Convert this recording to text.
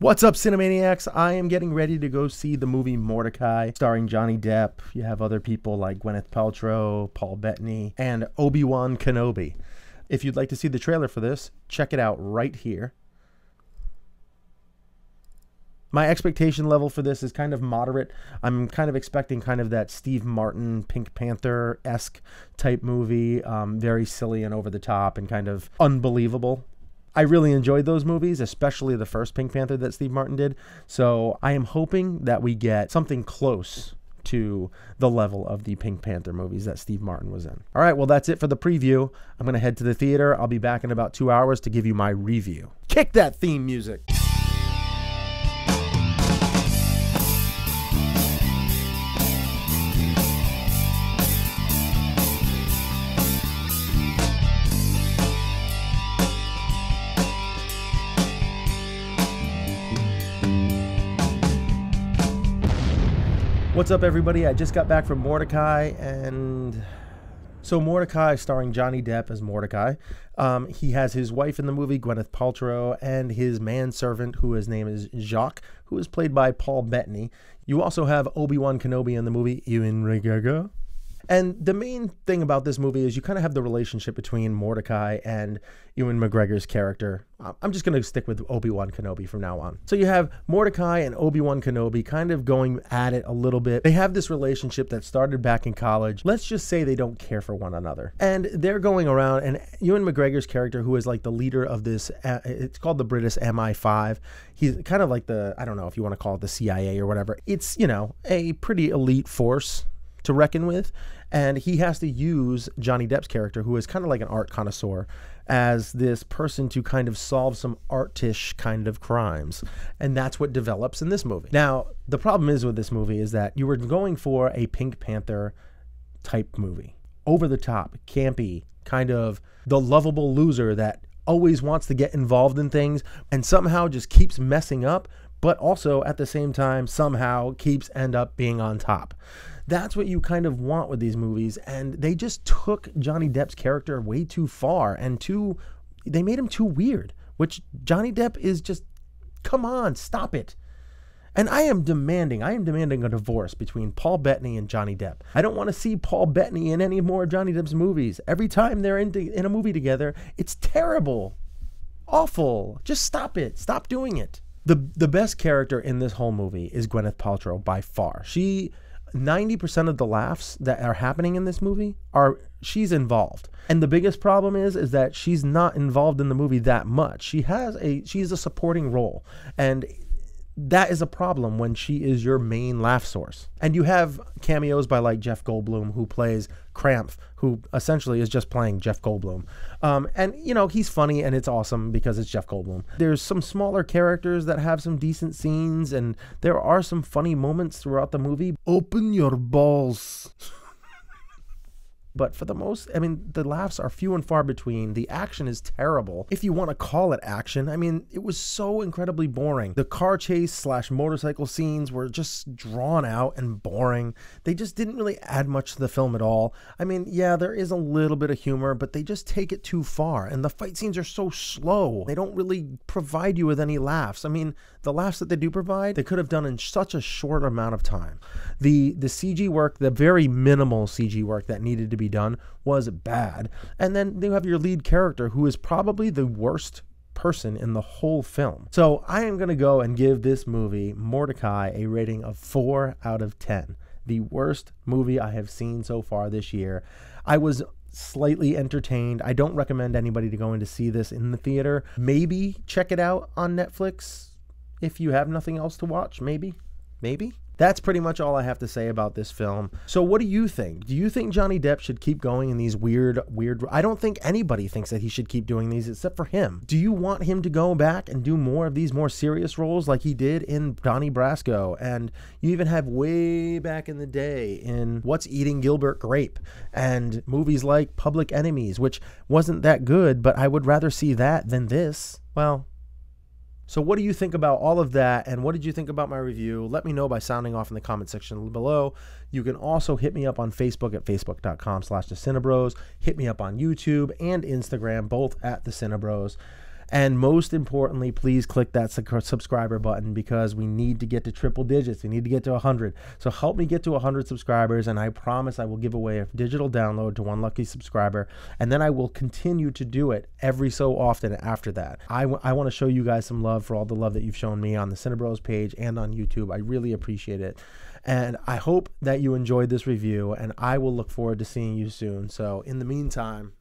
What's up, Cinemaniacs? I am getting ready to go see the movie Mortdecai, starring Johnny Depp. You have other people like Gwyneth Paltrow, Paul Bettany, and Obi-Wan Kenobi. If you'd like to see the trailer for this, check it out right here. My expectation level for this is kind of moderate. I'm kind of expecting kind of that Steve Martin, Pink Panther-esque type movie. Very silly and over the top and kind of unbelievable. I really enjoyed those movies, especially the first Pink Panther that Steve Martin did. So I am hoping that we get something close to the level of the Pink Panther movies that Steve Martin was in. All right, well, that's it for the preview. I'm going to head to the theater. I'll be back in about 2 hours to give you my review. Kick that theme music. What's up, everybody? I just got back from Mortdecai, and so Mortdecai, starring Johnny Depp as Mortdecai. He has his wife in the movie, Gwyneth Paltrow, and his manservant, who his name is Jacques, who is played by Paul Bettany. You also have Obi-Wan Kenobi in the movie, Ewan McGregor. And the main thing about this movie is you kind of have the relationship between Mortdecai and Ewan McGregor's character. I'm just going to stick with Obi-Wan Kenobi from now on. So you have Mortdecai and Obi-Wan Kenobi kind of going at it a little bit. They have this relationship that started back in college. Let's just say they don't care for one another. And they're going around, and Ewan McGregor's character, who is like the leader of this, it's called the British MI5. He's kind of like the, I don't know if you want to call it the CIA or whatever. It's, you know, a pretty elite force to reckon with, and he has to use Johnny Depp's character, who is kind of like an art connoisseur, as this person to kind of solve some artish kind of crimes, and that's what develops in this movie. Now, the problem is with this movie is that you were going for a Pink Panther type movie, over the top, campy, kind of the lovable loser that always wants to get involved in things and somehow just keeps messing up, but also at the same time somehow keeps end up being on top. That's what you kind of want with these movies, and they just took Johnny Depp's character way too far, and they made him too weird, which Johnny Depp is just, come on, stop it. And I am demanding a divorce between Paul Bettany and Johnny Depp. I don't want to see Paul Bettany in any more of Johnny Depp's movies. Every time they're in a movie together, it's terrible, awful. Just stop it. Stop doing it. The best character in this whole movie is Gwyneth Paltrow by far. 90% of the laughs that are happening in this movie she's involved. And the biggest problem is that she's not involved in the movie that much. She's a supporting role. And that is a problem when she is your main laugh source. And you have cameos by like Jeff Goldblum, who plays Krampf, who essentially is just playing Jeff Goldblum. And, you know, he's funny and it's awesome because it's Jeff Goldblum. There's some smaller characters that have some decent scenes, and there are some funny moments throughout the movie. Open your balls. But for the most, I mean, the laughs are few and far between. The action is terrible, if you want to call it action. I mean, it was so incredibly boring. The car chase / motorcycle scenes were just drawn out and boring. They just didn't really add much to the film at all. I mean, yeah, there is a little bit of humor, but they just take it too far. And the fight scenes are so slow. They don't really provide you with any laughs. I mean, the laughs that they do provide, they could have done in such a short amount of time. The CG work, the very minimal CG work that needed to be done was bad. And then you have your lead character, who is probably the worst person in the whole film. So I am going to go and give this movie, Mortdecai, a rating of 4 out of 10. The worst movie I have seen so far this year. I was slightly entertained. I don't recommend anybody to go in to see this in the theater. Maybe check it out on Netflix if you have nothing else to watch. Maybe. That's pretty much all I have to say about this film. So what do you think? Do you think Johnny Depp should keep going in these weird... I don't think anybody thinks that he should keep doing these except for him. Do you want him to go back and do more of these more serious roles like he did in Donnie Brasco? And you even have way back in the day in What's Eating Gilbert Grape and movies like Public Enemies, which wasn't that good, but I would rather see that than this. Well... So what do you think about all of that, and what did you think about my review? Let me know by sounding off in the comment section below. You can also hit me up on Facebook at facebook.com/the CineBros. Hit me up on YouTube and Instagram, both at the CineBros. And most importantly, please click that subscriber button, because we need to get to triple digits. We need to get to 100. So help me get to 100 subscribers, and I promise I will give away a digital download to one lucky subscriber, and then I will continue to do it every so often after that. I want to show you guys some love for all the love that you've shown me on the CineBros page and on YouTube. I really appreciate it. And I hope that you enjoyed this review, and I will look forward to seeing you soon. So in the meantime,